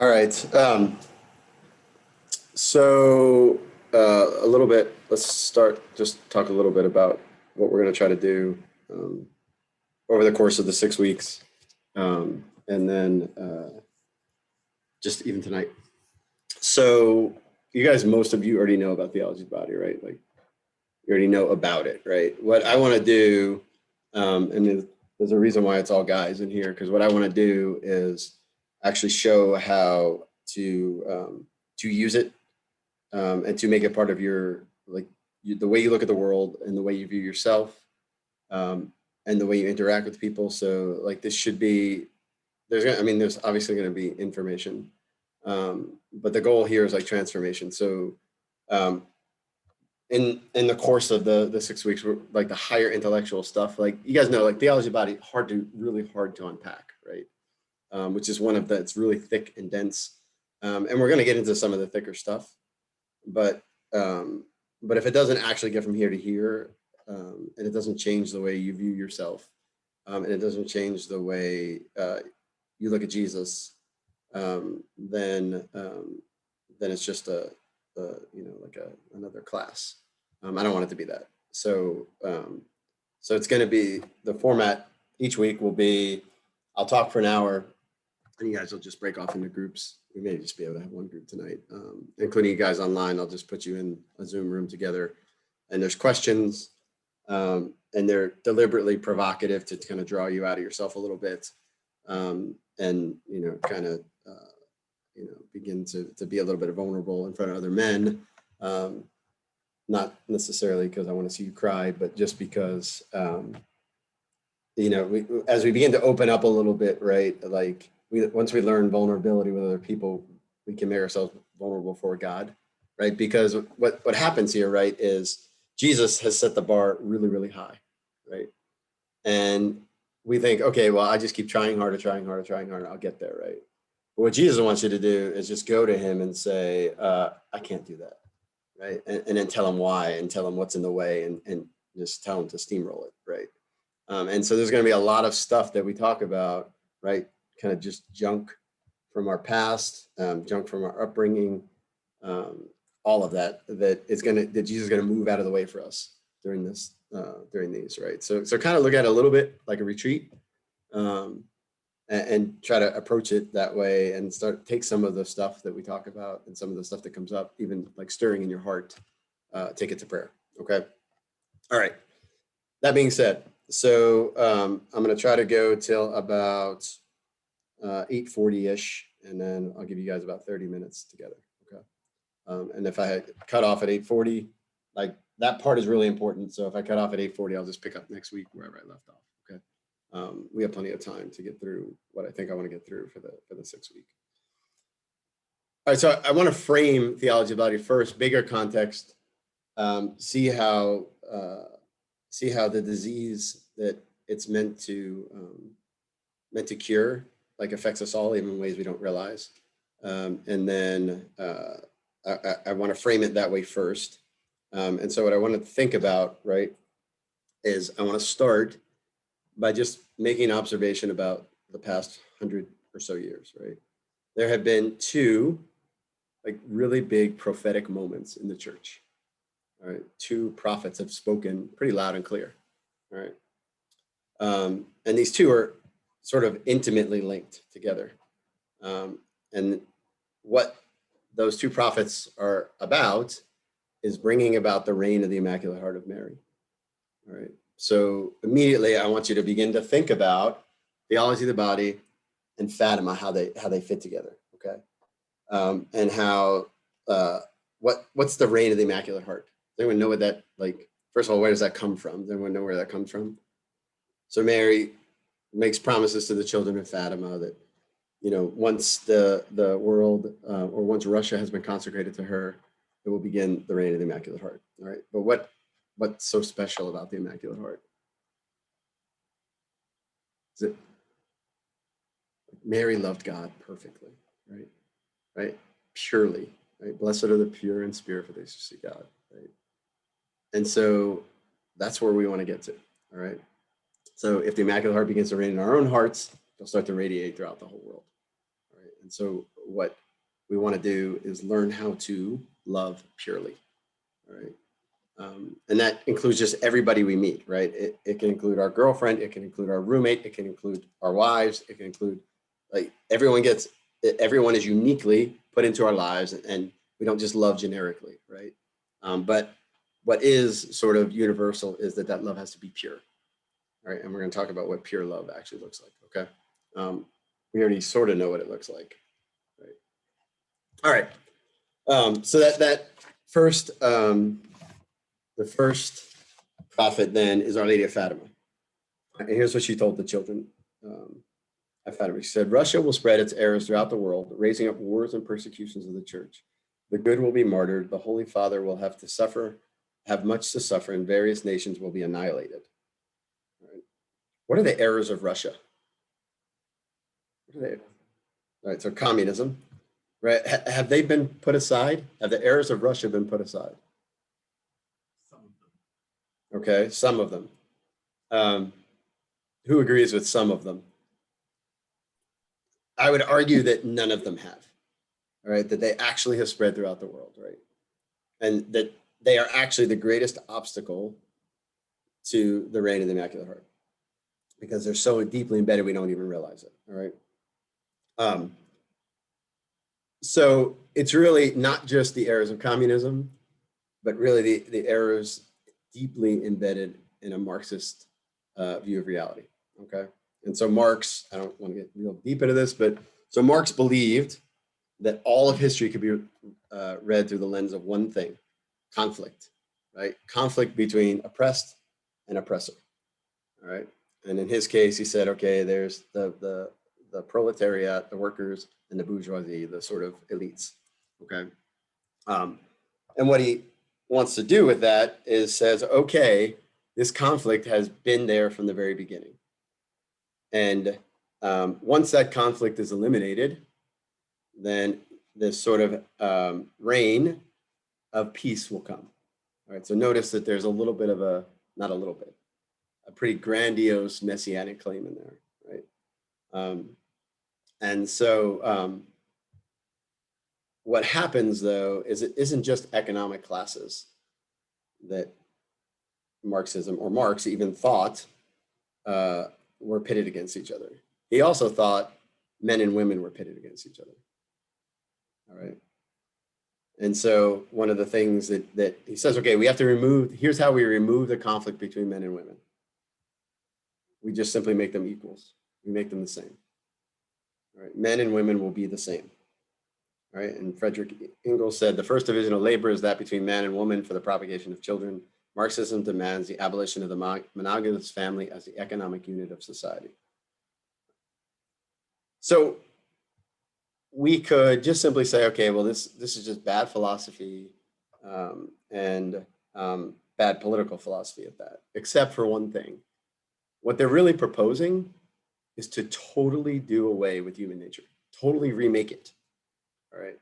All right. A little bit, let's just talk a little bit about what we're going to try to do over the course of the 6 weeks. And then just even tonight. So you guys, most of you already know about Theology of the Body, right? Like you already know about it, right? What I want to do, and there's a reason why it's all guys in here, because what I want to do is actually show how to use it and to make it part of your the way you look at the world and the way you view yourself and the way you interact with people. So like this should be there's obviously going to be information, but the goal here is like transformation. So in the course of the 6 weeks, like the higher intellectual stuff, like you guys know, like theology of the body, really hard to unpack, right? Which is one of the, it's really thick and dense. And we're going to get into some of the thicker stuff, but if it doesn't actually get from here to here, and it doesn't change the way you view yourself, and it doesn't change the way you look at Jesus, then it's just another class. I don't want it to be that. So it's going to be, the format each week will be, I'll talk for an hour and you guys will just break off into groups. We may just be able to have one group tonight, including you guys online. I'll just put you in a Zoom room together and there's questions, and they're deliberately provocative to kind of draw you out of yourself a little bit, and begin to be a little bit vulnerable in front of other men. Not necessarily because I want to see you cry, but just because, as we begin to open up a little bit, right? Like once we learn vulnerability with other people, we can make ourselves vulnerable for God, right? Because what happens here, right, is Jesus has set the bar really, really high, right? And we think, okay, well, I just keep trying harder, I'll get there, right? But what Jesus wants you to do is just go to him and say, I can't do that, right? And then tell him why and tell him what's in the way and just tell him to steamroll it, right? And so there's going to be a lot of stuff that we talk about, right? Kind of just junk from our past, junk from our upbringing, all of that that Jesus is going to move out of the way for us during these, right? So kind of look at it a little bit like a retreat, and try to approach it that way and take some of the stuff that we talk about and some of the stuff that comes up, even like stirring in your heart, take it to prayer. Okay. All right. That being said, so I'm going to try to go till about 8:40-ish, and then I'll give you guys about 30 minutes together. Okay. And if I had cut off at 8:40, like that part is really important. So if I cut off at 8:40, I'll just pick up next week wherever I left off. Okay. We have plenty of time to get through what I think I want to get through for the 6 week. All right, so I want to frame theology of the body first, bigger context. See how the disease that it's meant to cure like affects us all, even in ways we don't realize. And then I want to frame it that way first. And so what I want to think about, right, is I want to start by just making an observation about the past 100 or so years, right? There have been two like really big prophetic moments in the church. All right, two prophets have spoken pretty loud and clear. All right, and these two are sort of intimately linked together. And what those two prophets are about is bringing about the reign of the Immaculate Heart of Mary. All right. So immediately I want you to begin to think about theology of the body and Fatima, how they fit together. Okay. And how, what's the reign of the Immaculate Heart? Does anyone know what that, like, first of all, where does that come from? Does anyone know where that comes from? So Mary makes promises to the children of Fatima that, once the world, or once Russia has been consecrated to her, it will begin the reign of the Immaculate Heart. All right. But what's so special about the Immaculate Heart? Is it Mary loved God perfectly, right? Right? Purely, right? Blessed are the pure in spirit, for they shall see God, right? And so that's where we want to get to, all right? So if the Immaculate Heart begins to reign in our own hearts, it'll start to radiate throughout the whole world, all right? And so what we want to do is learn how to love purely, all right? And that includes just everybody we meet, right? It can include our girlfriend, it can include our roommate, it can include our wives, it can include, like, everyone is uniquely put into our lives, and we don't just love generically, right? But what is sort of universal is that love has to be pure, right? And we're going to talk about what pure love actually looks like, okay? We already sort of know what it looks like, right? All right. So that first, the first prophet then is Our Lady of Fatima. And here's what she told the children at Fatima. She said, Russia will spread its errors throughout the world, raising up wars and persecutions of the church. The good will be martyred. The Holy Father will have much to suffer, and various nations will be annihilated. Right? What are the errors of Russia? What are they? All right, so communism, right? Have they been put aside? Have the errors of Russia been put aside? Some of them. Okay, some of them. Who agrees with some of them? I would argue that none of them have, all right, that they actually have spread throughout the world, right? And that they are actually the greatest obstacle to the reign of the Immaculate Heart, because they're so deeply embedded we don't even realize it, all right? So it's really not just the errors of communism, but really the errors deeply embedded in a Marxist view of reality, okay? And so Marx, I don't want to get real deep into this, but so Marx believed that all of history could be read through the lens of one thing: conflict, right? Conflict between oppressed and oppressor, all right? And in his case, he said, okay, there's the proletariat, the workers, and the bourgeoisie, the sort of elites, okay? And what he wants to do with that is says, okay, this conflict has been there from the very beginning. And once that conflict is eliminated, then this sort of reign of peace will come. All right, so notice that there's a little bit of not a little bit, a pretty grandiose messianic claim in there, right? And so what happens, though, is it isn't just economic classes that Marxism, or Marx even thought, were pitted against each other. He also thought men and women were pitted against each other. All right. And so one of the things that he says, okay, we have to here's how we remove the conflict between men and women. We just simply make them equals. We make them the same. All right. Men and women will be the same. All right. And Frederick Engels said, the first division of labor is that between man and woman for the propagation of children. Marxism demands the abolition of the monogamous family as the economic unit of society. So we could just simply say, okay, well, this is just bad philosophy and bad political philosophy at that, except for one thing. What they're really proposing is to totally do away with human nature, totally remake it, all right?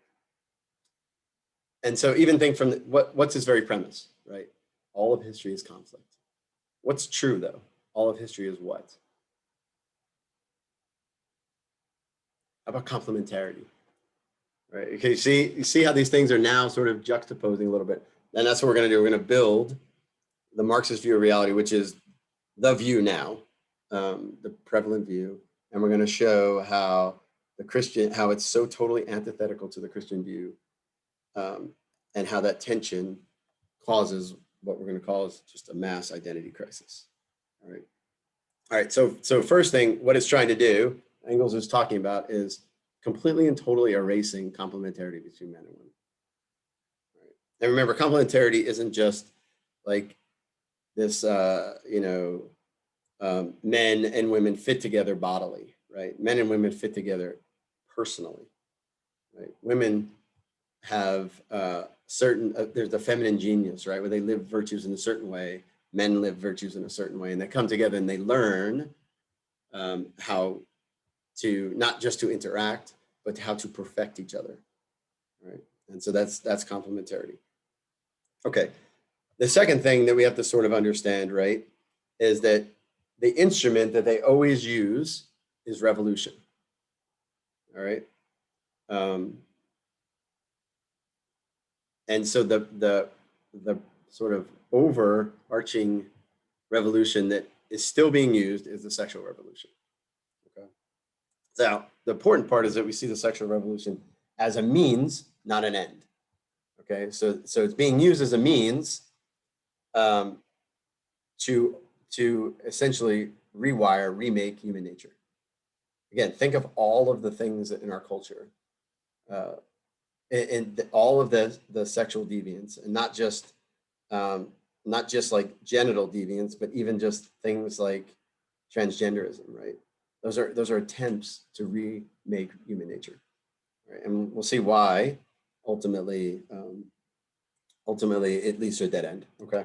And so even think from what's his very premise, right? All of history is conflict. What's true, though? All of history is what? How about complementarity? Right. Okay. You see how these things are now sort of juxtaposing a little bit. And that's what we're going to do. We're going to build the Marxist view of reality, which is the view now, the prevalent view. And we're going to show how how it's so totally antithetical to the Christian view, and how that tension causes what we're going to call is just a mass identity crisis. All right. All right. So first thing, what it's trying to do, Engels is talking about, is completely and totally erasing complementarity between men and women. Right. And remember, complementarity isn't just like this, men and women fit together bodily, right? Men and women fit together personally, right? Women have there's the feminine genius, right? Where they live virtues in a certain way, men live virtues in a certain way, and they come together and they learn how to not just to interact, but how to perfect each other, right? And so that's complementarity. Okay, the second thing that we have to sort of understand, right, is that the instrument that they always use is revolution, all right? And so the sort of overarching revolution that is still being used is the sexual revolution. Okay. So the important part is that we see the sexual revolution as a means, not an end. Okay, so it's being used as a means to essentially rewire, remake human nature. Again, think of all of the things in our culture, and all of the sexual deviance, and not just like genital deviance, but even just things like transgenderism, right? Those are attempts to remake human nature, right? And we'll see why ultimately it leads to a dead end. Okay.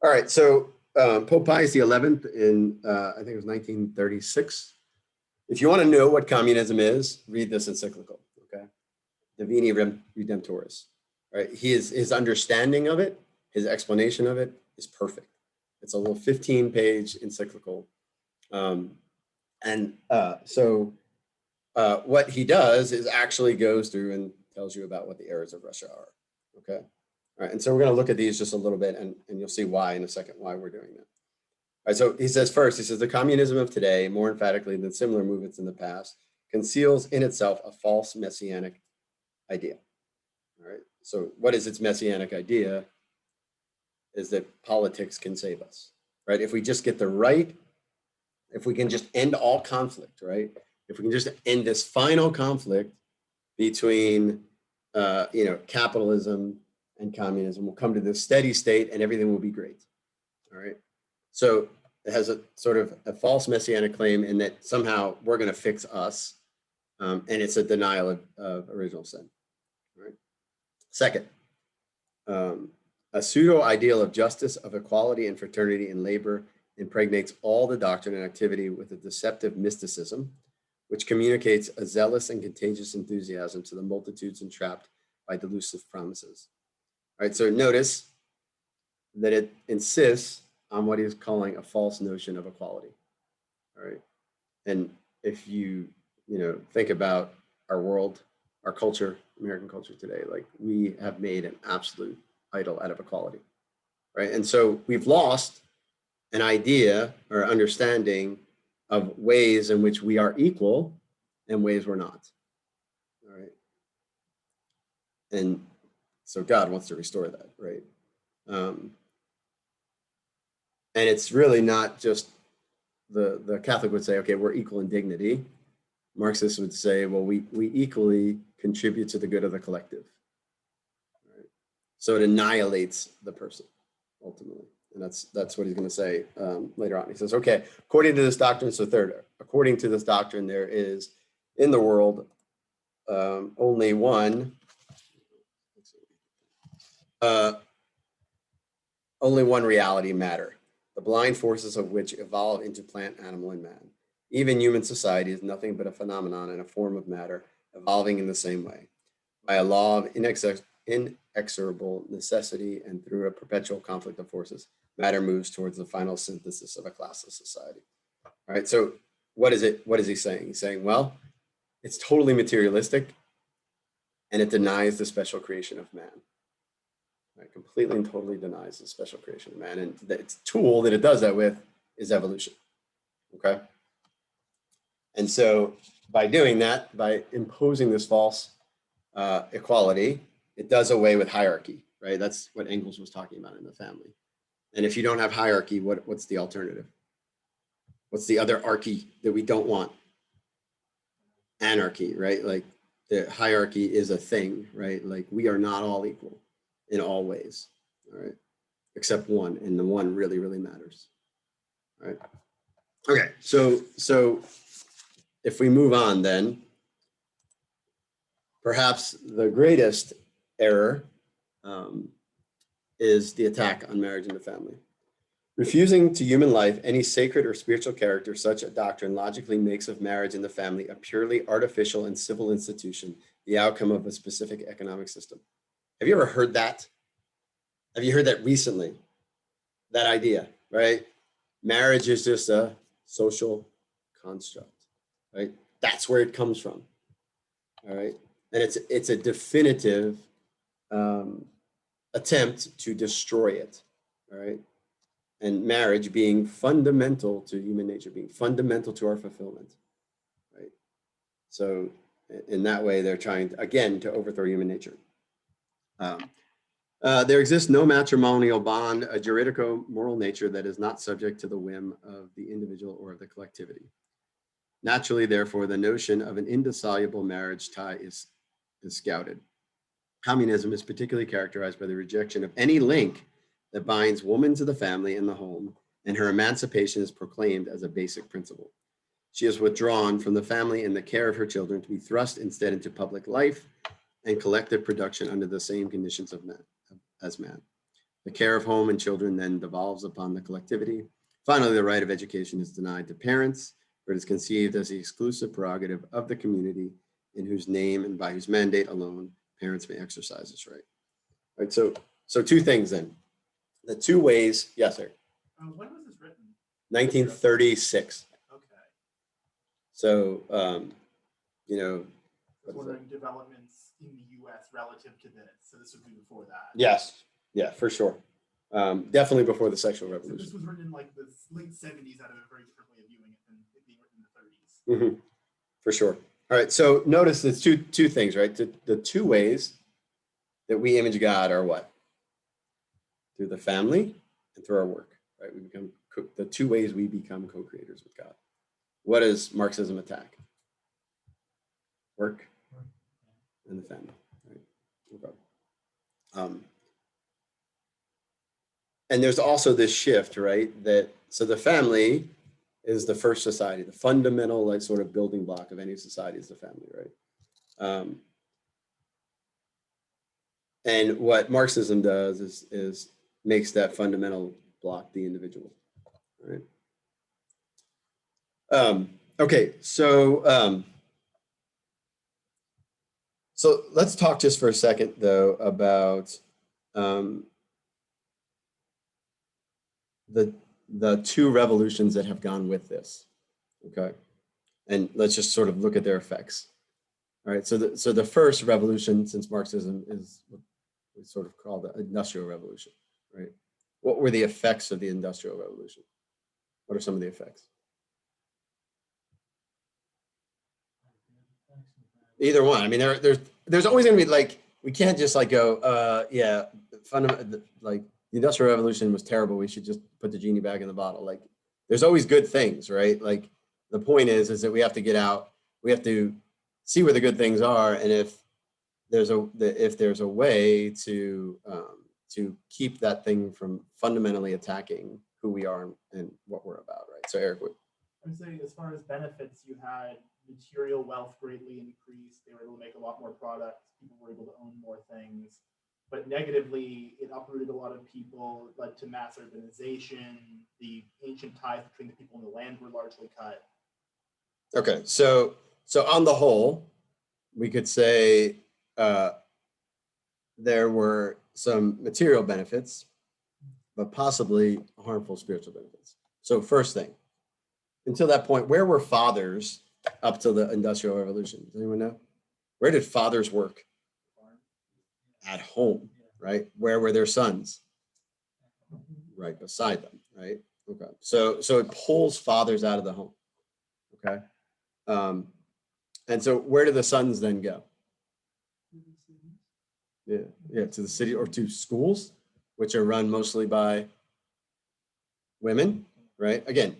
All right. So Pope Pius XI in I think it was 1936. If you want to know what communism is, read this encyclical. Okay, Divini Redemptoris. Right. His understanding of it, his explanation of it is perfect. It's a little 15-page encyclical, and so what he does is actually goes through and tells you about what the errors of Russia are. Okay. All right, and so we're going to look at these just a little bit, and you'll see why in a second, why we're doing that. All right, so he says first, he says, the communism of today, more emphatically than similar movements in the past, conceals in itself a false messianic idea. All right, so what is its messianic idea? Is that politics can save us, right? If we just get the right, if we can just end all conflict, right? If we can just end this final conflict between, capitalism and communism, we'll come to this steady state and everything will be great. All right. So it has a sort of a false messianic claim in that somehow we're going to fix us. And it's a denial of original sin. All right. Second, a pseudo ideal of justice, of equality and fraternity in labor impregnates all the doctrine and activity with a deceptive mysticism, which communicates a zealous and contagious enthusiasm to the multitudes entrapped by delusive promises. All right, so notice that it insists on what he's calling a false notion of equality. All right, and if you think about our world, our culture, American culture today, like we have made an absolute idol out of equality, right? And so we've lost an idea or understanding of ways in which we are equal and ways we're not. All right. And so God wants to restore that, right? And it's really not just the Catholic would say, okay, we're equal in dignity. Marxists would say, well, we equally contribute to the good of the collective. Right? So it annihilates the person ultimately. And that's what he's going to say later on. He says, okay, according to this doctrine, so third, according to this doctrine, there is in the world only one reality, matter, the blind forces of which evolve into plant, animal, and man. Even human society is nothing but a phenomenon and a form of matter evolving in the same way, by a law of inexorable necessity and through a perpetual conflict of forces. Matter moves towards the final synthesis of a classless society. All right, so what is it? What is he saying? He's saying, well, it's totally materialistic and it denies the special creation of man. Right, completely and totally denies the special creation of man. And the tool that it does that with is evolution. Okay. And so by doing that, by imposing this false equality, it does away with hierarchy, right? That's what Engels was talking about in the family. And if you don't have hierarchy, what's the alternative? What's the other archy that we don't want? Anarchy, right? Like the hierarchy is a thing, right? Like we are not all equal in all ways, all right? Except one, and the one really, really matters, right? Okay, so if we move on then, perhaps the greatest error is the attack on marriage and the family. Refusing to human life any sacred or spiritual character, such a doctrine logically makes of marriage and the family a purely artificial and civil institution, the outcome of a specific economic system. Have you ever heard that? Have you heard that recently? That idea, right? Marriage is just a social construct, right? That's where it comes from, all right? And it's a definitive attempt to destroy it, all right? And marriage being fundamental to human nature, being fundamental to our fulfillment, right? So in that way, they're trying, again, to overthrow human nature. There exists no matrimonial bond, a juridico-moral nature that is not subject to the whim of the individual or of the collectivity. Naturally, therefore, the notion of an indissoluble marriage tie is scouted. Communism is particularly characterized by the rejection of any link that binds woman to the family and the home, and her emancipation is proclaimed as a basic principle. She is withdrawn from the family and the care of her children to be thrust instead into public life and collective production under the same conditions as man. The care of home and children then devolves upon the collectivity. Finally, the right of education is denied to parents, for it is conceived as the exclusive prerogative of the community in whose name and by whose mandate alone parents may exercise this right. Right. So two things then. The two ways, yes, sir. When was this written? 1936. Okay. So, you know. Wondering developments in the U.S. relative to this. So this would be before that. Yes. Yeah, for sure. Definitely before the sexual revolution. So this was written in like the late 70s out of a very different way of viewing it than it being written in the 30s. For sure. All right. So notice it's two things, right? The two ways that we image God are what? Through the family and through our work, right? We become the two ways we become co-creators with God. What does Marxism attack? Work and the family, right? Okay. And there's also this shift, right? So the family is the first society, the fundamental like sort of building block of any society is the family, right? And what Marxism does is makes that fundamental block the individual, right? Okay, so let's talk just for a second though about the two revolutions that have gone with this, okay? And let's just sort of look at their effects. All right, so the first revolution since Marxism is what we sort of call the Industrial Revolution, right? What were the effects of the Industrial Revolution? What are some of the effects? Either one. I mean, there's always going to be like, we can't just like go, yeah, like the Industrial Revolution was terrible. We should just put the genie back in the bottle. Like, there's always good things, right? Like, the point is that we have to get out. We have to see where the good things are, and if there's a way to keep that thing from fundamentally attacking who we are and what we're about, right? So, Eric, what? I would say, as far as benefits, you had material wealth greatly increased. They were able to make a lot more products. People were able to own more things. But negatively, it uprooted a lot of people, led to mass urbanization. The ancient ties between the people and the land were largely cut. Okay, so on the whole, we could say there were some material benefits, but possibly harmful spiritual benefits. So first thing, until that point, where were fathers up to the Industrial Revolution? Does anyone know? Where did fathers work? At home, right? Where were their sons? Right beside them, right? Okay. So it pulls fathers out of the home. Okay. And so where do the sons then go? Yeah, to the city or to schools, which are run mostly by women, right? Again,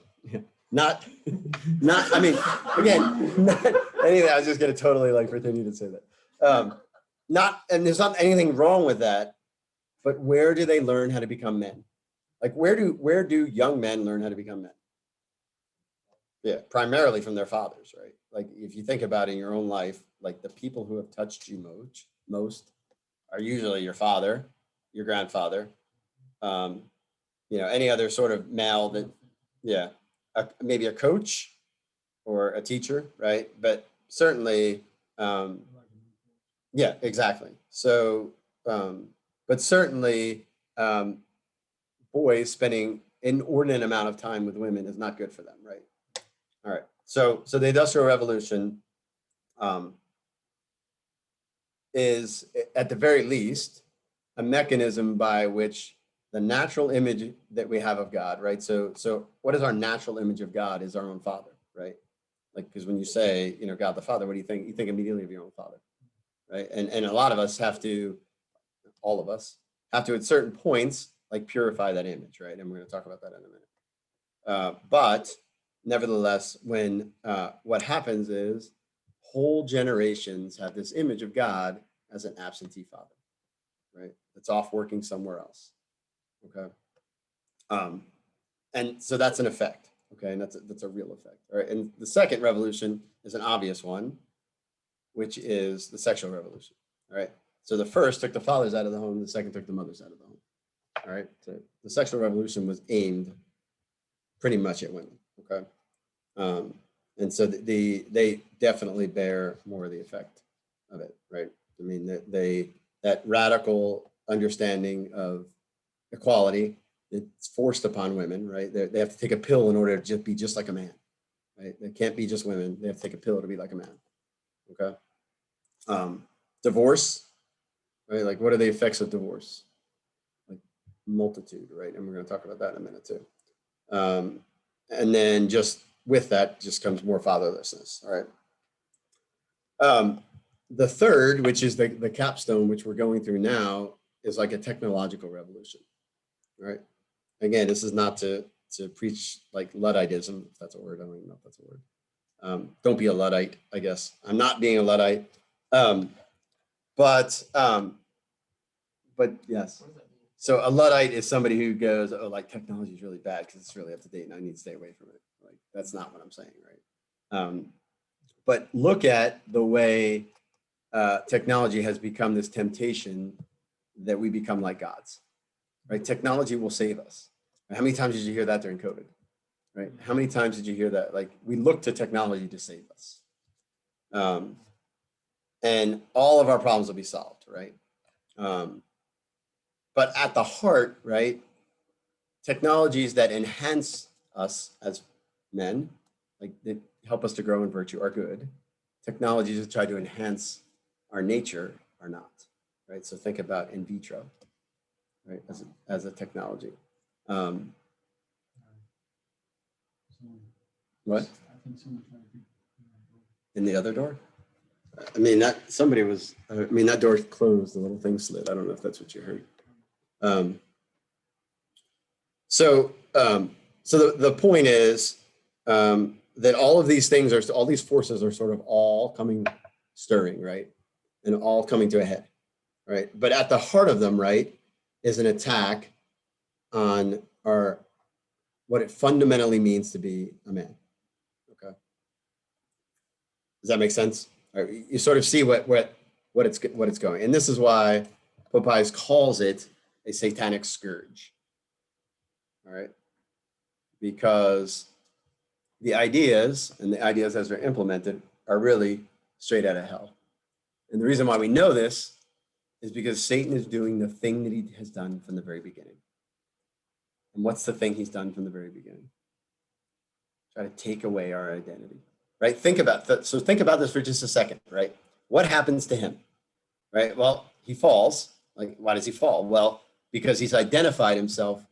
not, I mean, again, not anything. I was just going to totally like pretend you didn't say that. And there's not anything wrong with that, but where do they learn how to become men? Like, where do young men learn how to become men? Yeah, primarily from their fathers, right? Like, if you think about it in your own life, like the people who have touched you most are usually your father, your grandfather, any other sort of male that, yeah, maybe a coach or a teacher, right? But certainly, yeah, exactly. So, but certainly, boys spending inordinate amount of time with women is not good for them, right? All right. So the Industrial Revolution is, at the very least, a mechanism by which the natural image that we have of God, right? So what is our natural image of God is our own Father, right? Like, because when you say, you know, God the Father, what do you think? You think immediately of your own Father, right? And a lot of us have to, all of us have to, at certain points, like purify that image, right? And we're going to talk about that in a minute. But nevertheless, when what happens is whole generations have this image of God as an absentee father, right? That's off working somewhere else. Okay. And so that's an effect. Okay. And that's a real effect. All right. And the second revolution is an obvious one, which is the sexual revolution. All right. So the first took the fathers out of the home, the second took the mothers out of the home. All right. So the sexual revolution was aimed pretty much at women. Okay. And so they definitely bear more of the effect of it, right? I mean, that radical understanding of equality, it's forced upon women, right? They have to take a pill in order to be just like a man, right? They can't be just women. They have to take a pill to be like a man. Okay. Divorce, right? Like, what are the effects of divorce? Like, multitude, right? And we're going to talk about that in a minute too. And then just with that just comes more fatherlessness. All right. The third, which is the capstone, which we're going through now, is like a technological revolution. Right. Again, this is not to preach like Ludditism, if that's a word. I don't even know if that's a word. Don't be a Luddite, I guess. I'm not being a Luddite. But yes. So a Luddite is somebody who goes, oh, like technology is really bad because it's really up to date and I need to stay away from it. Like, that's not what I'm saying, right? But look at the way technology has become this temptation that we become like gods, right? Technology will save us. How many times did you hear that during COVID, right? How many times did you hear that? Like, we look to technology to save us. And all of our problems will be solved, right? But at the heart, right, technologies that enhance us as men, like that help us to grow in virtue, are good. Technologies that try to enhance our nature are not, right? So think about in vitro, right, as a technology. What? In the other door? I mean, that door closed, the little thing slid. I don't know if that's what you heard. So the point is that all of these things all these forces are sort of all stirring, right? And all coming to a head, right? But at the heart of them, right, is an attack on what it fundamentally means to be a man. Okay. Does that make sense? Right, you sort of see what it's going. And this is why Popeyes calls it a satanic scourge. All right. Because the ideas as they're implemented are really straight out of hell. And the reason why we know this is because Satan is doing the thing that he has done from the very beginning. And what's the thing he's done from the very beginning? Try to take away our identity, right? Think about this for just a second, right? What happens to him, right? Well, he falls. Like, why does he fall? Well, because he's identified himself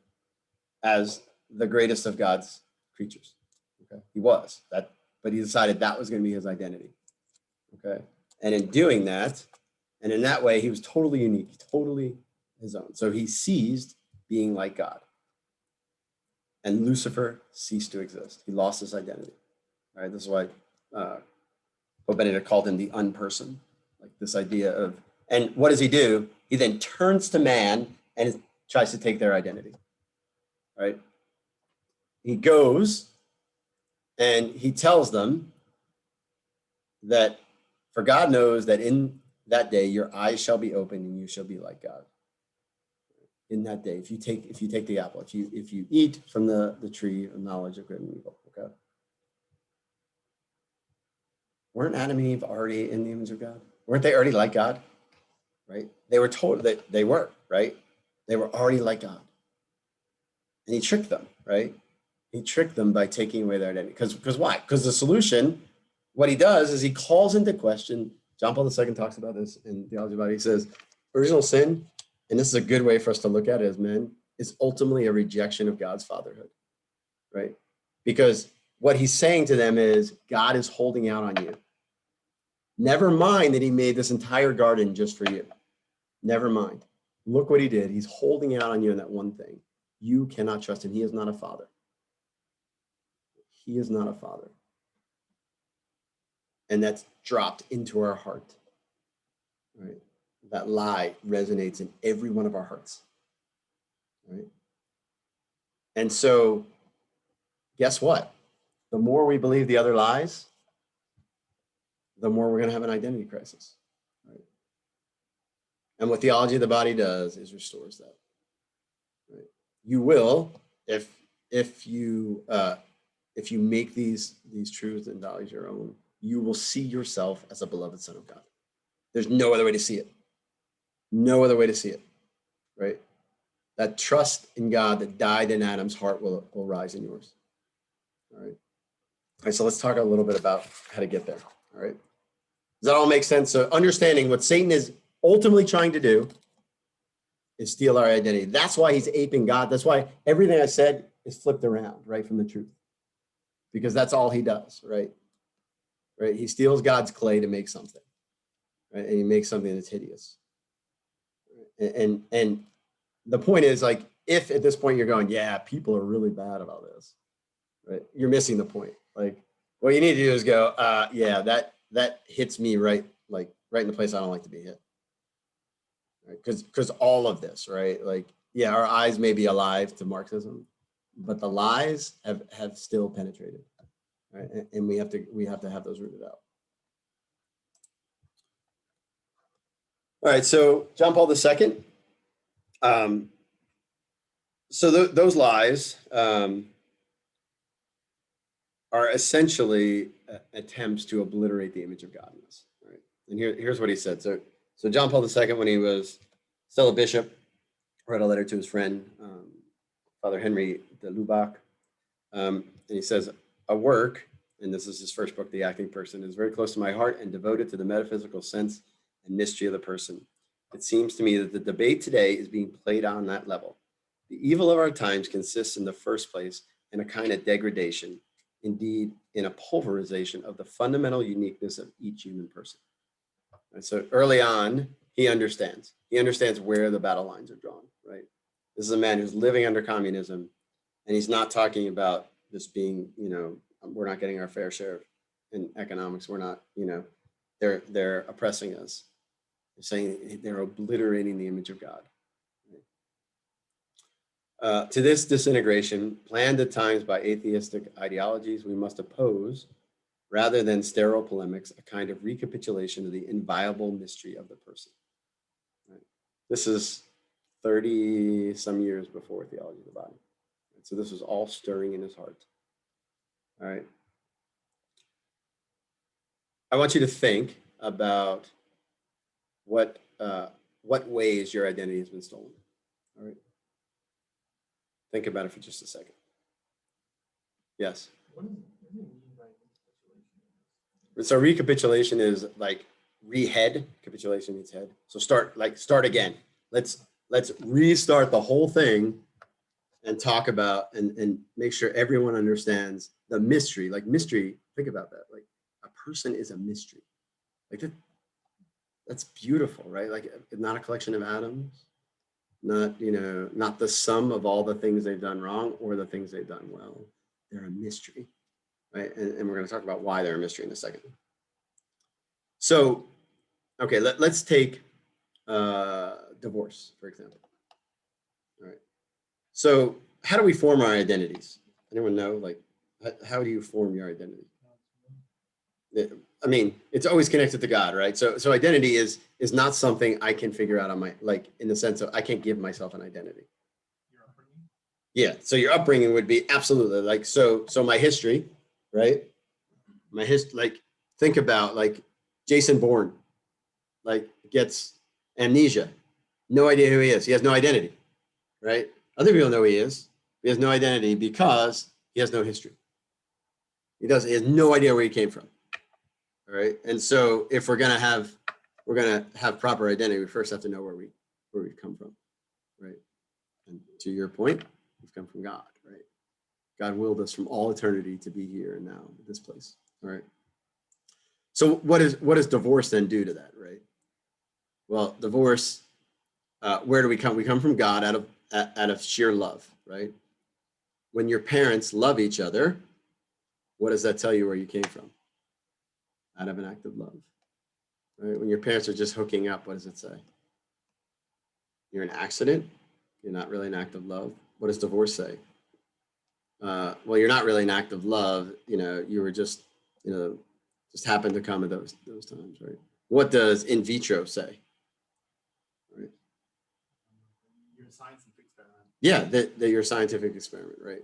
as the greatest of God's creatures. Okay, he was that, but he decided that was going to be his identity. Okay, and in doing that, and in that way, he was totally unique, totally his own. So he ceased being like God, and Lucifer ceased to exist. He lost his identity. All right, this is why Pope Benedict called him the unperson, like this idea of. And what does he do? He then turns to man and tries to take their identity. Right? He goes and he tells them that, for God knows that in that day your eyes shall be opened and you shall be like God. In that day, if you take the apple, if you eat from the tree of knowledge of good and evil, okay. Weren't Adam and Eve already in the image of God? Weren't they already like God? Right? They were told that they were, right? They were already like God. And he tricked them, right? He tricked them by taking away their identity. Because why? Because the solution, what he does is he calls into question John Paul II talks about this in Theology about it. He says, original sin, and this is a good way for us to look at it as men, is ultimately a rejection of God's fatherhood, right? Because what he's saying to them is, God is holding out on you. Never mind that he made this entire garden just for you. Never mind. Look what he did. He's holding out on you in that one thing. You cannot trust him. He is not a father. He is not a father. And that's dropped into our heart, right? That lie resonates in every one of our hearts, right? And so guess what? The more we believe the other lies, the more we're going to have an identity crisis, right? And what theology of the body does is restores that, right? You will, if you make these truths and values your own, you will see yourself as a beloved son of God. There's no other way to see it. No other way to see it, right? That trust in God that died in Adam's heart will rise in yours. All right. All right, so let's talk a little bit about how to get there. All right. Does that all make sense? So understanding what Satan is ultimately trying to do is steal our identity. That's why he's aping God. That's why everything I said is flipped around, right, from the truth. Because that's all he does, right? Right? He steals God's clay to make something, right? And he makes something that's hideous. And the point is, like, if at this point you're going, yeah, people are really bad about this, right? You're missing the point. Like, what you need to do is go, yeah, that hits me right in the place I don't like to be hit. Right? Because all of this, right? Like, yeah, our eyes may be alive to Marxism, but the lies have still penetrated, right? And we have to have those rooted out. All right, so John Paul II. So those lies are essentially attempts to obliterate the image of God in us, right? And here's what he said. So John Paul II, when he was still a bishop, wrote a letter to his friend, Father Henry de Lubac, and he says, a work, and this is his first book, The Acting Person, is very close to my heart and devoted to the metaphysical sense and mystery of the person. It seems to me that the debate today is being played on that level. The evil of our times consists in the first place in a kind of degradation, indeed in a pulverization of the fundamental uniqueness of each human person. And so early on, he understands where the battle lines are drawn, right? This is a man who's living under communism, and he's not talking about this being, we're not getting our fair share in economics. We're not, they're oppressing us. They're saying they're obliterating the image of God. To this disintegration, planned at times by atheistic ideologies, we must oppose, rather than sterile polemics, a kind of recapitulation of the inviolable mystery of the person. Right? This is 30 some years before Theology of the Body. Right? So this was all stirring in his heart. All right. I want you to think about what ways your identity has been stolen. All right. Think about it for just a second. Yes. What do you mean by recapitulation? So recapitulation is like rehead. Capitulation means head. So start again. Let's restart the whole thing and talk about and make sure everyone understands the mystery. Like mystery, think about that. Like a person is a mystery. Like that's beautiful, right? Like not a collection of atoms, not the sum of all the things they've done wrong or the things they've done well. They're a mystery, right? And we're going to talk about why they're a mystery in a second. So, okay, let's take divorce, for example. All right. So how do we form our identities? Anyone know? Like, how do you form your identity? I mean, it's always connected to God, right? So identity is not something I can figure out on my, like, in the sense of I can't give myself an identity. Your upbringing? Yeah. So your upbringing would be absolutely like, so my history, right? Like, think about like Jason Bourne, like gets amnesia, no idea who he is. He has no identity, right? Other people know who he is. He has no identity because he has no history. He has no idea where he came from. All right. And so if we're gonna have proper identity, we first have to know where we've come from, right? And to your point, we've come from God, right? God willed us from all eternity to be here and now in this place. All right. So what does divorce then do to that, right? Well, divorce, where do we come? We come from God out of sheer love, right? When your parents love each other, what does that tell you where you came from? Out of an act of love, right? When your parents are just hooking up, what does it say? You're an accident. You're not really an act of love. What does divorce say? Well, you're not really an act of love. You were just, just happened to come at those times, right? What does in vitro say? Right? You're a scientific experiment. Yeah, that you're a scientific experiment, right?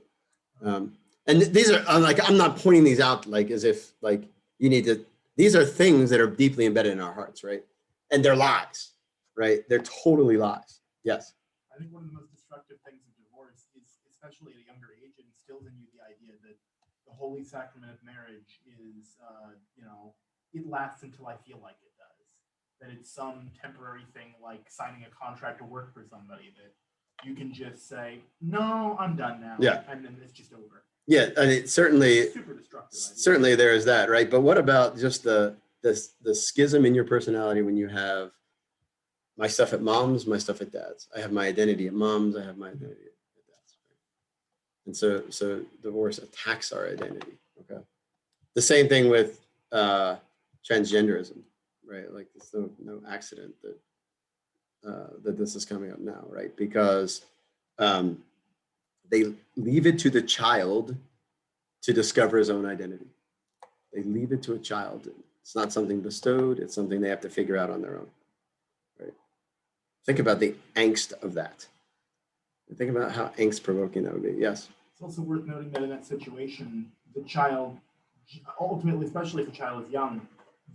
And these are I'm not pointing these out like as if like you need to. These are things that are deeply embedded in our hearts, right? And they're lies, right? They're totally lies. Yes. I think one of the most destructive things of divorce is, especially at a younger age, it instills in you the idea that the holy sacrament of marriage is, it lasts until I feel like it does. That it's some temporary thing like signing a contract to work for somebody that you can just say, no, I'm done now. Yeah. And then it's just over. Yeah, and it certainly, super destructive idea. Certainly there is that, right? But what about just the schism in your personality when you have my stuff at mom's, my stuff at dad's? I have my identity at mom's, I have my identity at dad's. Right? And so divorce attacks our identity. Okay. The same thing with transgenderism, right? Like it's no accident that this is coming up now, right? Because they leave it to the child to discover his own identity. They leave it to a child. It's not something bestowed. It's something they have to figure out on their own. Right? Think about the angst of that. Think about how angst provoking that would be. Yes. It's also worth noting that in that situation, the child, ultimately, especially if the child is young,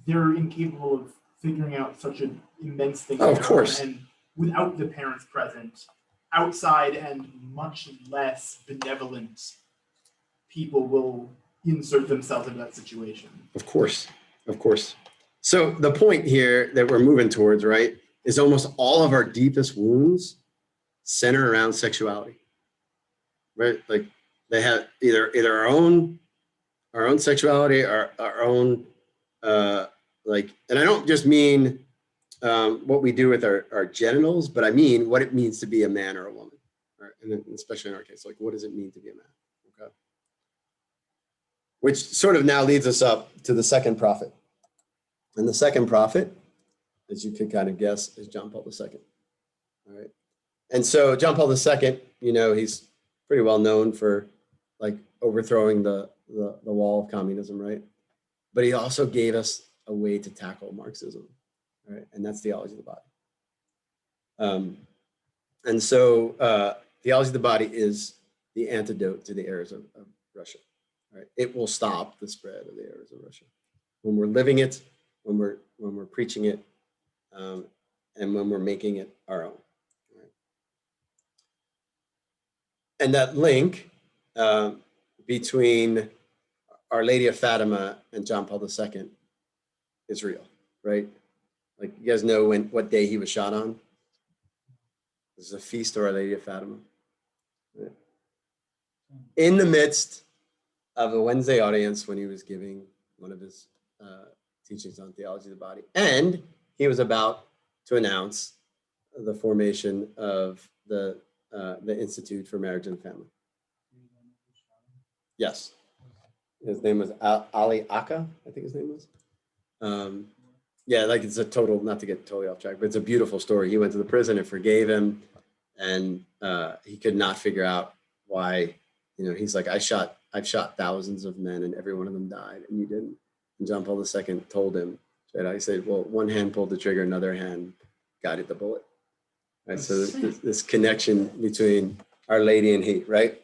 they're incapable of figuring out such an immense thing. Oh, of course. And without the parents present, outside and much less benevolent people will insert themselves into that situation. Of course. So the point here that we're moving towards, right, is almost all of our deepest wounds center around sexuality, right? Like they have either our own sexuality or our own, and I don't just mean what we do with our genitals, but I mean what it means to be a man or a woman, right? And especially in our case, like what does it mean to be a man? Okay. Which sort of now leads us up to the second prophet. And the second prophet, as you could kind of guess, is John Paul II. All right. And so John Paul II, he's pretty well known for like overthrowing the wall of communism, right? But he also gave us a way to tackle Marxism, right? And that's theology of the body. And so theology of the body is the antidote to the errors of Russia. Right? It will stop the spread of the errors of Russia when we're living it, when we're preaching it, and when we're making it our own. Right? And that link between Our Lady of Fatima and John Paul II is real, right? Like you guys know what day he was shot on? This is a feast of Our Lady of Fatima. Right? In the midst of a Wednesday audience when he was giving one of his teachings on theology of the body. And he was about to announce the formation of the Institute for Marriage and Family. Yes. His name was Ali Akka, I think his name was. Yeah, like it's a total, not to get totally off track, but it's a beautiful story. He went to the prison and forgave him. And he could not figure out why, he's like, I've shot thousands of men and every one of them died and you didn't. And John Paul II told him, I said, well, one hand pulled the trigger, another hand guided the bullet. Right. So this connection between Our Lady and he, right?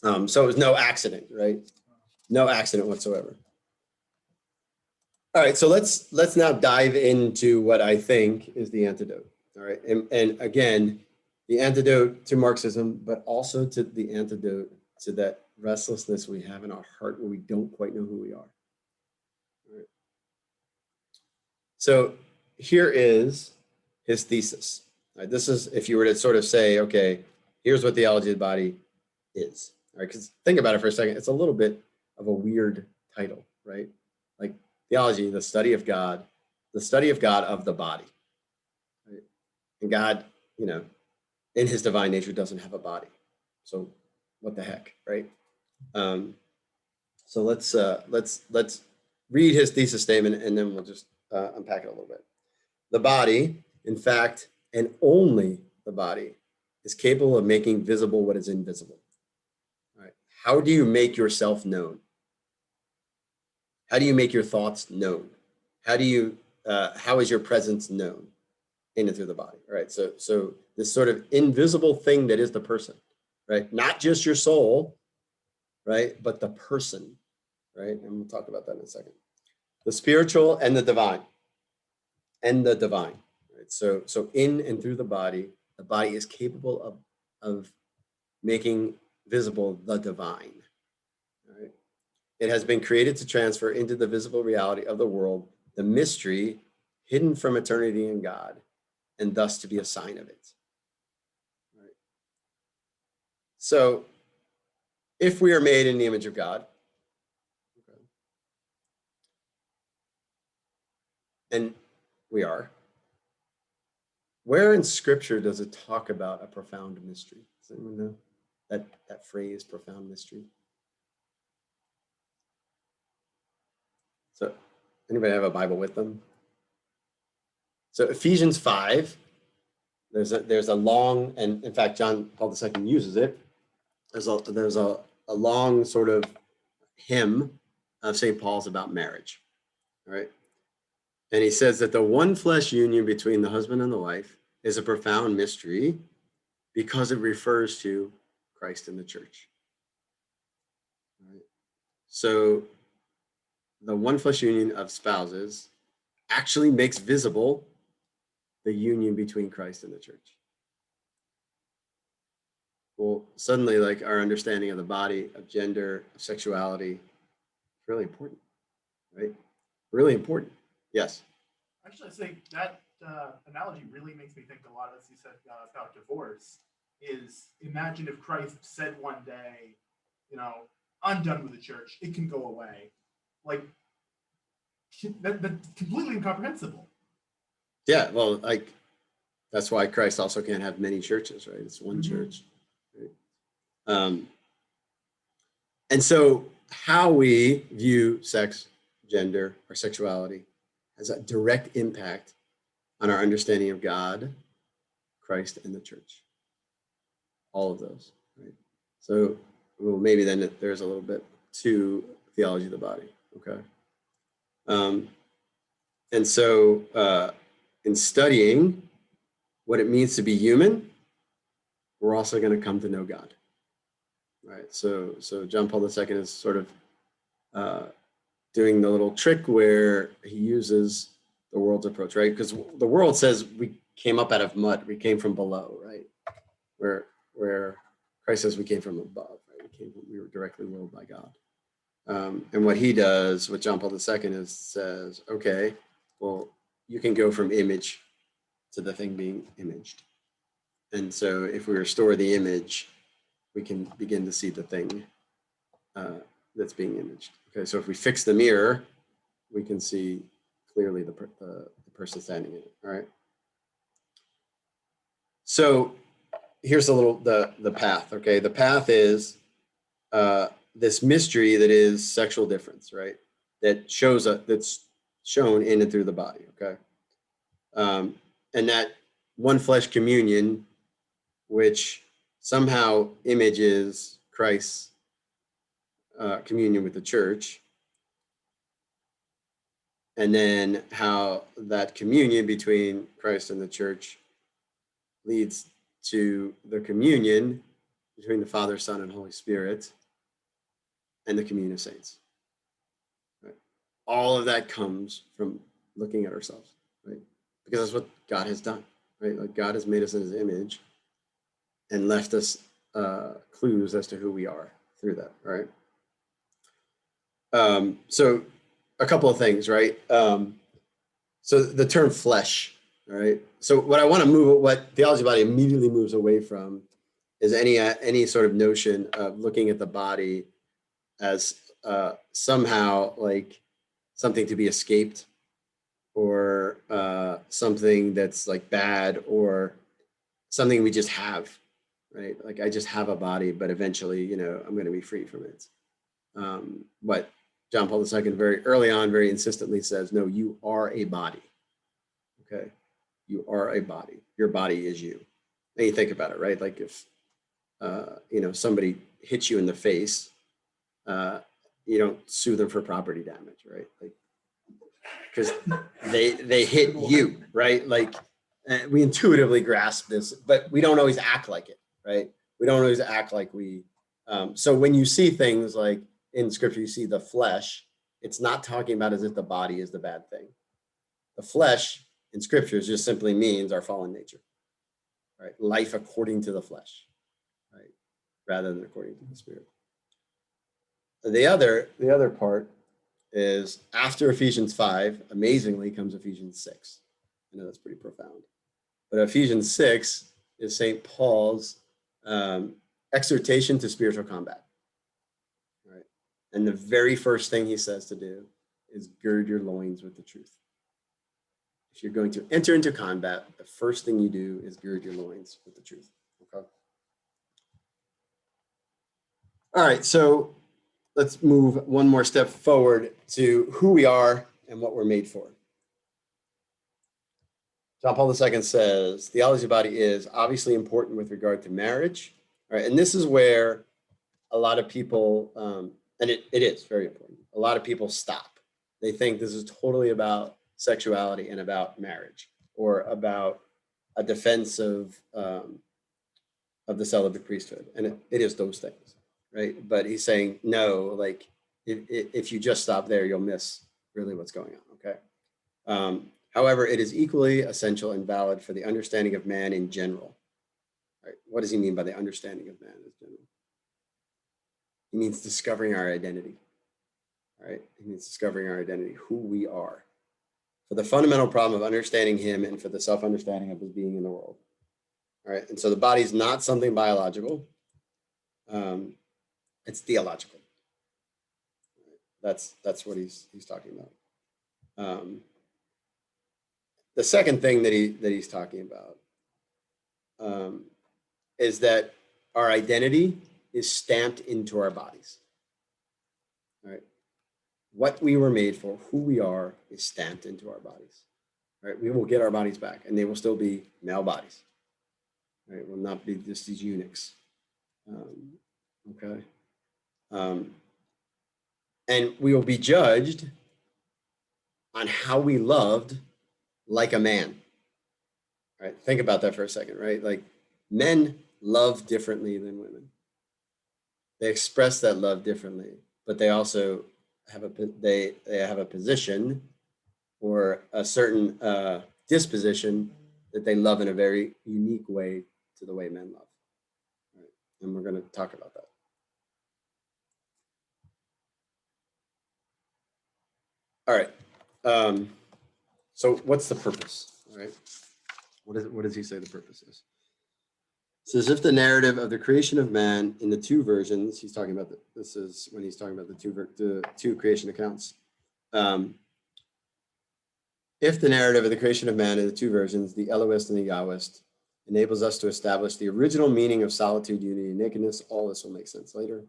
So it was no accident, right? No accident whatsoever. All right, so let's now dive into what I think is the antidote. All right, and again, the antidote to Marxism, but also to the antidote to that restlessness we have in our heart where we don't quite know who we are. All right. So here is his thesis. Right? This is if you were to sort of say, okay, here's what theology of the body is. Right? Because think about it for a second. It's a little bit of a weird title, right? Like theology, the study of God of the body. Right? And God, in his divine nature doesn't have a body. So what the heck, right? So let's read his thesis statement and then we'll just unpack it a little bit. The body, in fact, and only the body, is capable of making visible what is invisible. All right. How do you make yourself known? How do you make your thoughts known? How is your presence known in and through the body? All right. So this sort of invisible thing that is the person, right? Not just your soul, right? But the person, right? And we'll talk about that in a second. The spiritual and the divine. Right? So in and through the body is capable of making visible the divine. Right? It has been created to transfer into the visible reality of the world the mystery hidden from eternity in God, and thus to be a sign of it. Right? So if we are made in the image of God, okay, and we are, where in Scripture does it talk about a profound mystery? Does anyone know that phrase, profound mystery? So anybody have a Bible with them? So Ephesians 5, there's a long, and in fact, John Paul II uses it. There's a long sort of hymn of St. Paul's about marriage, all right? And he says that the one flesh union between the husband and the wife is a profound mystery because it refers to Christ and the church. Right? So the one flesh union of spouses actually makes visible the union between Christ and the church. Well, suddenly, like our understanding of the body, of gender, of sexuality, is really important, right? Really important. Yes. Actually, I think that analogy really makes me think a lot, as you said, about divorce. Is imagine if Christ said one day, I'm done with the church; it can go away. Like that's completely incomprehensible. Yeah. Well, like that's why Christ also can't have many churches, right? It's one church. Right? And so how we view sex, gender, or sexuality has a direct impact on our understanding of God, Christ, and the church. All of those, right? So well, maybe then there's a little bit to theology of the body, okay? And so in studying what it means to be human, we're also going to come to know God, right? So John Paul II is sort of doing the little trick where he uses the world's approach, right? Because the world says we came up out of mud, we came from below, right? Where Christ says we came from above, right? We were directly willed by God. And what he does, what John Paul II is, says, okay, well, you can go from image to the thing being imaged. And so if we restore the image, we can begin to see the thing that's being imaged. Okay, so if we fix the mirror, we can see clearly the person standing in it, all right? So here's a little, the path, okay? The path is this mystery that is sexual difference, right? That's shown in and through the body, okay? And that one flesh communion, which somehow images Christ's communion with the church, and then how that communion between Christ and the church leads to the communion between the Father, Son, and Holy Spirit, and the communion of saints. Right? All of that comes from looking at ourselves, right? Because that's what God has done, right? Like God has made us in his image and left us clues as to who we are through that, right? So a couple of things, right? So the term flesh, all right. So what I want to move, what theology body immediately moves away from is any sort of notion of looking at the body as somehow like something to be escaped, or something that's like bad, or something we just have, right? Like I just have a body, but eventually, I'm going to be free from it. But John Paul II very early on, very insistently says, no, you are a body. Okay. You are a body. Your body is you. And you think about it, right? Like if, somebody hits you in the face, you don't sue them for property damage, right? Like, because they hit you, right? Like we intuitively grasp this, but we don't always act like it, right? We don't always act like we. So when you see things like in scripture, you see the flesh, it's not talking about as if the body is the bad thing. The flesh in scriptures just simply means our fallen nature, right? Life according to the flesh, right? Rather than according to the spirit. The other part is after Ephesians 5, amazingly comes Ephesians 6. I know that's pretty profound. But Ephesians 6 is St. Paul's exhortation to spiritual combat. Right? And the very first thing he says to do is gird your loins with the truth. If you're going to enter into combat, the first thing you do is gird your loins with the truth. Okay. All right, so let's move one more step forward to who we are and what we're made for. John Paul II says, theology body is obviously important with regard to marriage. All right, and this is where a lot of people, and it is very important, a lot of people stop. They think this is totally about sexuality and about marriage, or about a defense of the celibate priesthood. And it is those things, right? But he's saying, no, like if you just stop there, you'll miss really what's going on, okay? However, it is equally essential and valid for the understanding of man in general. Right? What does he mean by the understanding of man in general? He means discovering our identity. Right? He means discovering our identity, who we are, for the fundamental problem of understanding him and for the self-understanding of his being in the world. All right. And so the body is not something biological. It's theological. That's what he's talking about. The second thing that he's talking about is that our identity is stamped into our bodies. All right. What we were made for, who we are, is stamped into our bodies. All right. We will get our bodies back, and they will still be male bodies. All right. Will not be just these eunuchs. Okay. And we will be judged on how we loved like a man. All right. Think about that for a second, right? Like men love differently than women. They express that love differently, but they also have they have a position or a certain disposition that they love in a very unique way to the way men love. Right? And we're going to talk about that. All right. So what's the purpose? All right. What does he say the purpose is? It says, if the narrative of the creation of man in the two versions, he's talking about this is when he's talking about the two creation accounts. If the narrative of the creation of man in the two versions, the Elohist and the Yahwist, enables us to establish the original meaning of solitude, unity, and nakedness, all this will make sense later.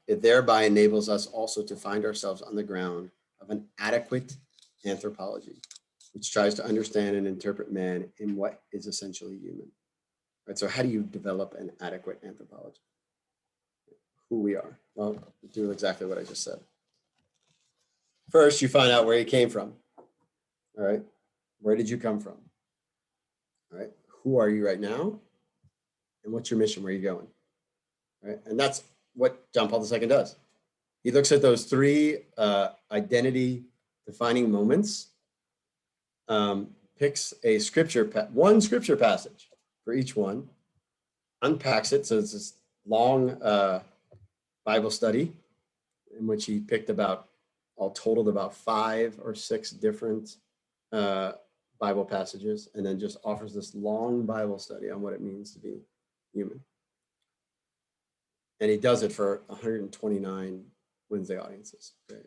It thereby enables us also to find ourselves on the ground of an adequate anthropology, which tries to understand and interpret man in what is essentially human. Right, so how do you develop an adequate anthropology? Who we are. Well, do exactly what I just said. First, you find out where you came from. All right. Where did you come from? All right. Who are you right now? And what's your mission? Where are you going? All right. And that's what John Paul II does. He looks at those three identity defining moments, picks a one scripture passage for each one, unpacks it. So it's this long Bible study in which he picked all totaled about 5 or 6 different Bible passages, and then just offers this long Bible study on what it means to be human. And he does it for 129 Wednesday audiences. Okay.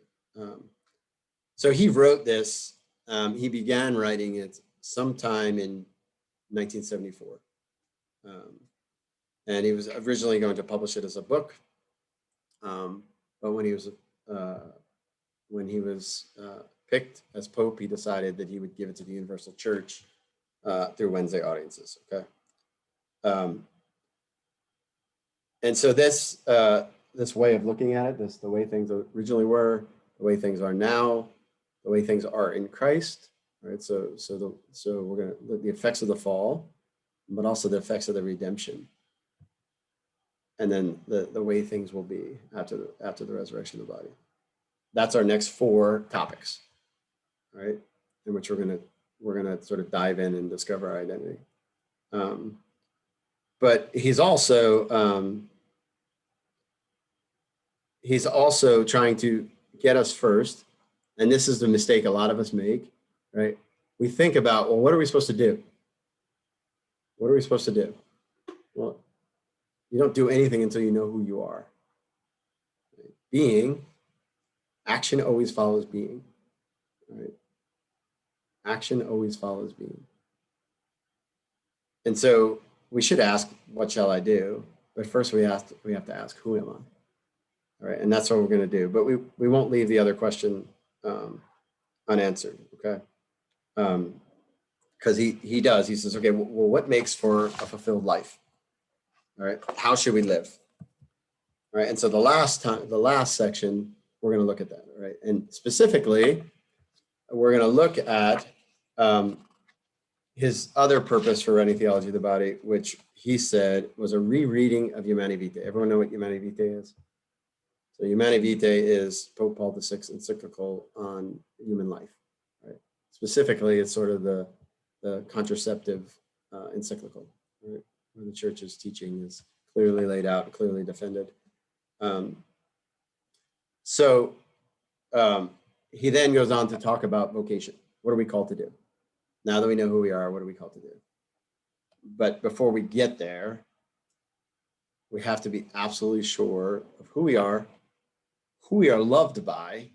So he wrote this, he began writing it sometime in 1974. And he was originally going to publish it as a book. But when he was picked as Pope, he decided that he would give it to the Universal Church through Wednesday audiences. Okay. And so this way of looking at it, the way things originally were, the way things are now, the way things are in Christ, right? So we're going to look at the effects of the fall, but also the effects of the redemption, and then the way things will be after the resurrection of the body. That's our next 4 topics, right? In which we're gonna sort of dive in and discover our identity. But he's also trying to get us first, and this is the mistake a lot of us make, right? We think about, well, what are we supposed to do? What are we supposed to do? Well, you don't do anything until you know who you are. Right? Being, action always follows being, right? Action always follows being. And so we should ask, what shall I do? But first we have to ask, who am I? All right, and that's what we're going to do. But we won't leave the other question unanswered, okay? Because he says, okay, well, what makes for a fulfilled life? All right, how should we live? All right, and so the last section, we're going to look at that, right? And specifically, we're going to look at his other purpose for writing Theology of the Body, which he said was a rereading of Humanae Vitae. Everyone know what Humanae Vitae is? So Humanae Vitae is Pope Paul VI's encyclical on human life, right? Specifically, it's sort of the contraceptive encyclical, right? Where the church's teaching is clearly laid out, clearly defended. He then goes on to talk about vocation. What are we called to do? Now that we know who we are, what are we called to do? But before we get there, we have to be absolutely sure of who we are loved by,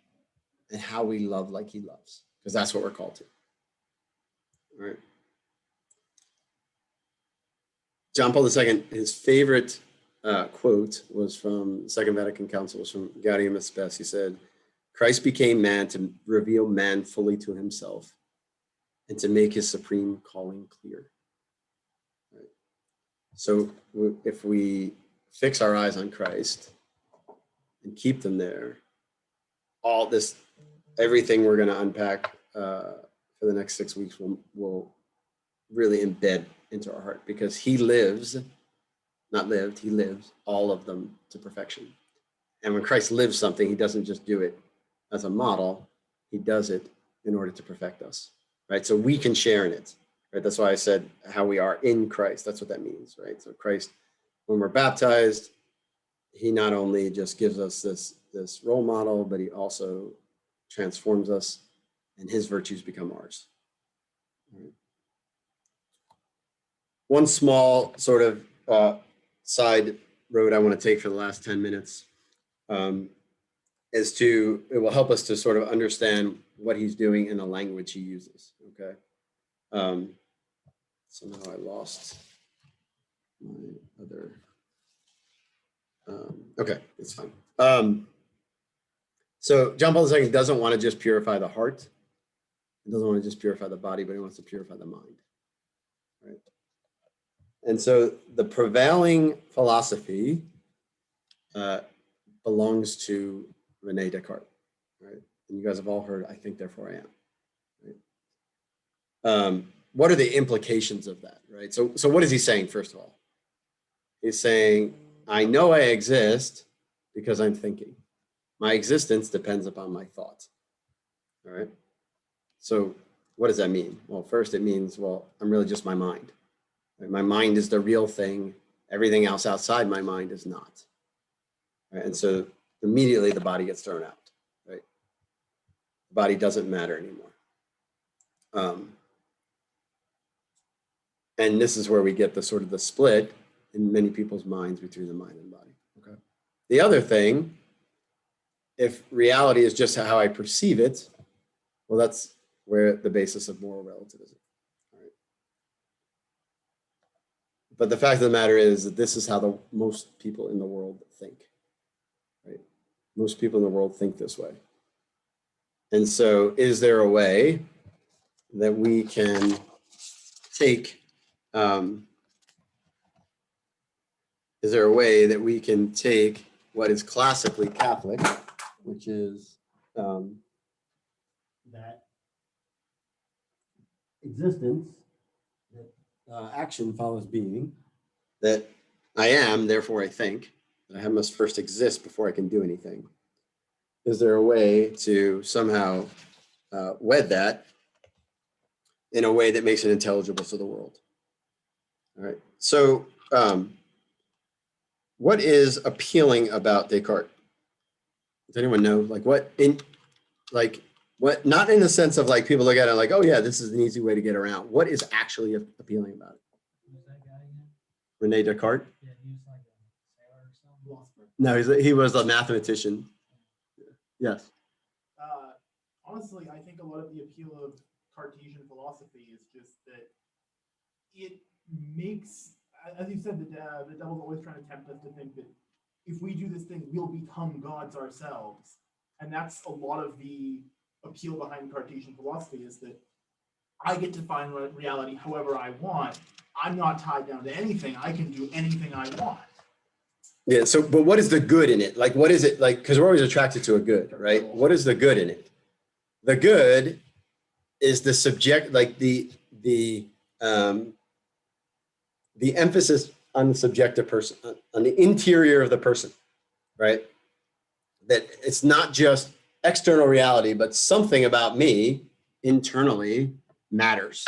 and how we love like he loves, because that's what we're called to. All right. John Paul II, his favorite quote was from the Second Vatican Council, was from Gaudium et Spes. He said, Christ became man to reveal man fully to himself and to make his supreme calling clear. Right. So if we fix our eyes on Christ and keep them there, everything we're going to unpack for the next 6 weeks will really embed into our heart, because he lives all of them to perfection. And when Christ lives something, he doesn't just do it as a model, he does it in order to perfect us, right? So we can share in it, right? That's why I said how we are in Christ. That's what that means, right? So Christ, when we're baptized, he not only just gives us this role model, but he also transforms us, and his virtues become ours. Right. One small sort of side road I want to take for the last 10 minutes it will help us to sort of understand what he's doing in the language he uses, okay? Somehow I lost my other, okay, it's fine. So John Paul II doesn't want to just purify the heart. He doesn't want to just purify the body, but he wants to purify the mind, right? And so the prevailing philosophy belongs to René Descartes, right? And you guys have all heard, I think, therefore I am, right? What are the implications of that, right? So what is he saying, first of all? He's saying, I know I exist because I'm thinking. My existence depends upon my thoughts, all right? So what does that mean? Well, first it means, well, I'm really just my mind. Right? My mind is the real thing. Everything else outside my mind is not. Right? And so immediately the body gets thrown out, right? The body doesn't matter anymore. And this is where we get the sort of the split in many people's minds between the mind and body. Okay. The other thing, if reality is just how I perceive it, well, that's where the basis of moral relativism. All right. But the fact of the matter is that this is how most people in the world think. Right? Most people in the world think this way. And so, is there a way that we can take? Is there a way that we can take what is classically Catholic, which is that existence, that action follows being, that I am, therefore I think, that I must first exist before I can do anything? Is there a way to somehow wed that in a way that makes it intelligible to the world? All right. So, what is appealing about Descartes? Does anyone know? Not in the sense of like people look at it like, oh yeah, this is an easy way to get around. What is actually appealing about it? Who's that guy again? Rene Descartes? Yeah, he was like a sailor or something. Philosopher. No, he was a mathematician. Yes. Honestly, I think a lot of the appeal of Cartesian philosophy is just that it makes, as you said, the devil's always trying to tempt us to think that if we do this thing, we'll become gods ourselves. And that's a lot of the appeal behind Cartesian philosophy, is that I get to find reality however I want. I'm not tied down to anything. I can do anything I want. Yeah. So, but what is the good in it? Like, what is it like? Because we're always attracted to a good, right? What is the good in it? The good is the subject, like the emphasis on the subjective person, on the interior of the person, right? That it's not just external reality, but something about me internally matters,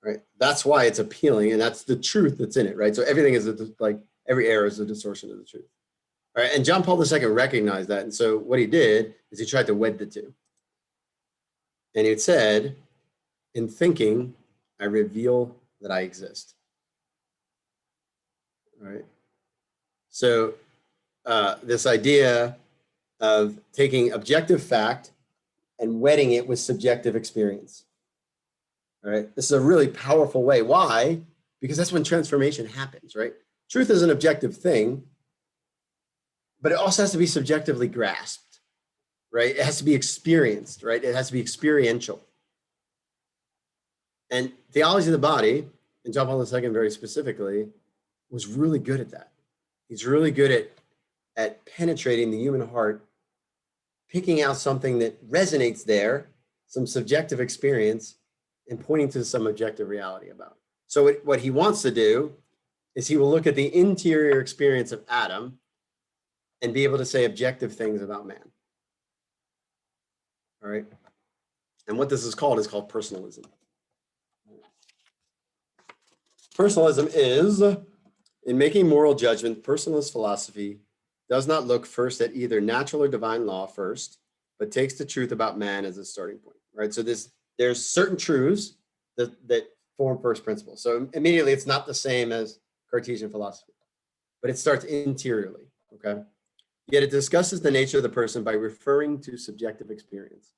right? That's why it's appealing, and that's the truth that's in it, right? So everything is like every error is a distortion of the truth, right? And John Paul II recognized that, and so what he did is he tried to wed the two, and he said, "In thinking, I reveal that I exist." All right. So this idea of taking objective fact and wedding it with subjective experience. All right. This is a really powerful way. Why? Because that's when transformation happens, right? Truth is an objective thing, but it also has to be subjectively grasped, right? It has to be experienced, right? It has to be experiential. And theology of the body, and John Paul II very specifically, was really good at that. He's really good at penetrating the human heart, picking out something that resonates there, some subjective experience, and pointing to some objective reality about it. So what he wants to do is he will look at the interior experience of Adam and be able to say objective things about man. All right. And what this is called personalism. Personalism is, in making moral judgment, personalist philosophy does not look first at either natural or divine law first, but takes the truth about man as a starting point, right? So there's certain truths that form first principles. So immediately it's not the same as Cartesian philosophy, but it starts interiorly, okay? Yet it discusses the nature of the person by referring to subjective experience.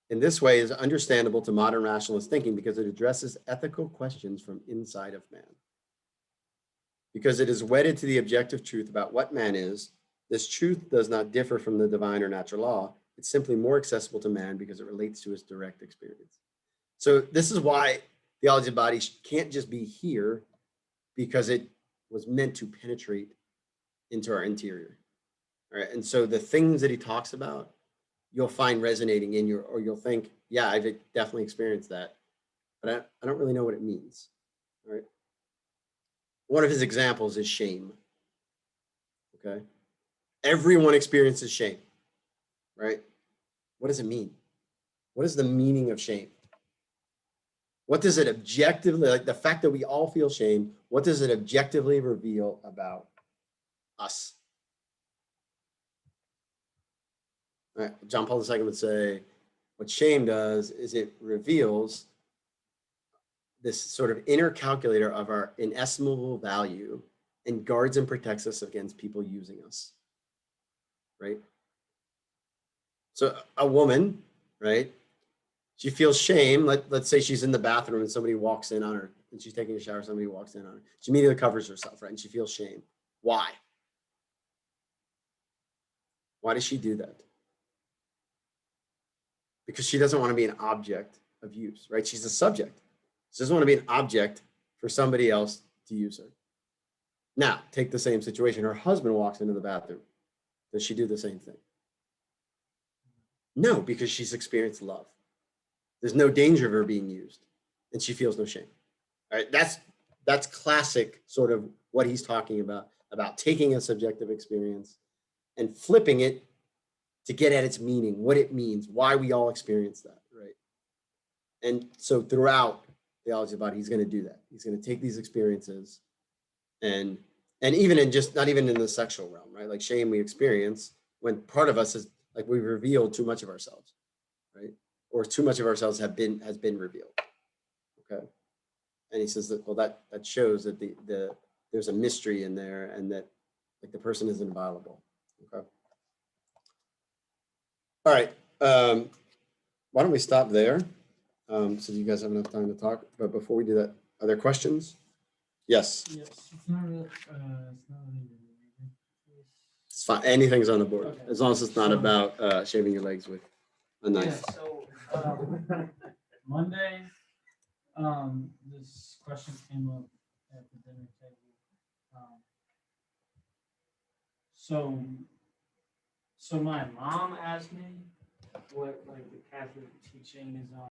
In this way, it is understandable to modern rationalist thinking because it addresses ethical questions from inside of man. Because it is wedded to the objective truth about what man is, this truth does not differ from the divine or natural law. It's simply more accessible to man because it relates to his direct experience. So this is why theology of the body can't just be here, because it was meant to penetrate into our interior. All right. And so the things that he talks about, you'll find resonating in your, or you'll think, yeah, I've definitely experienced that, but I don't really know what it means. All right. One of his examples is shame. Okay. Everyone experiences shame, right? What does it mean? What is the meaning of shame? What does it objectively, like the fact that we all feel shame, what does it objectively reveal about us? All right. John Paul II would say, What shame does is it reveals this sort of inner calculator of our inestimable value and guards and protects us against people using us, right? So a woman, right? She feels shame. Let's say she's in the bathroom and somebody walks in on her and she's taking a shower. Somebody walks in on her. She immediately covers herself, right? And she feels shame. Why? Why does she do that? Because she doesn't want to be an object of use, right? She's a subject. She doesn't want to be an object for somebody else to use her. Now, take the same situation. Her husband walks into the bathroom. Does she do the same thing? No, because she's experienced love. There's no danger of her being used, and she feels no shame. All right, that's classic sort of what he's talking about taking a subjective experience and flipping it to get at its meaning, what it means, why we all experience that, right? And so throughout Theology of the Body, he's going to do that. He's going to take these experiences and even in just not even in the sexual realm, right? Like shame we experience when part of us is like we've revealed too much of ourselves, right? Or too much of ourselves has been revealed. Okay. And he says that, well, that shows that there's a mystery in there and that like the person is inviolable. Okay. All right. Why don't we stop there? So you guys have enough time to talk. But before we do that, are there questions? Yes. Yes, it's not really, it's not really related. It's fine. Anything's on the board Okay. as long as it's not about shaving your legs with a knife. Yeah, so, Monday, this question came up at the dinner table. So my mom asked me what like the Catholic teaching is on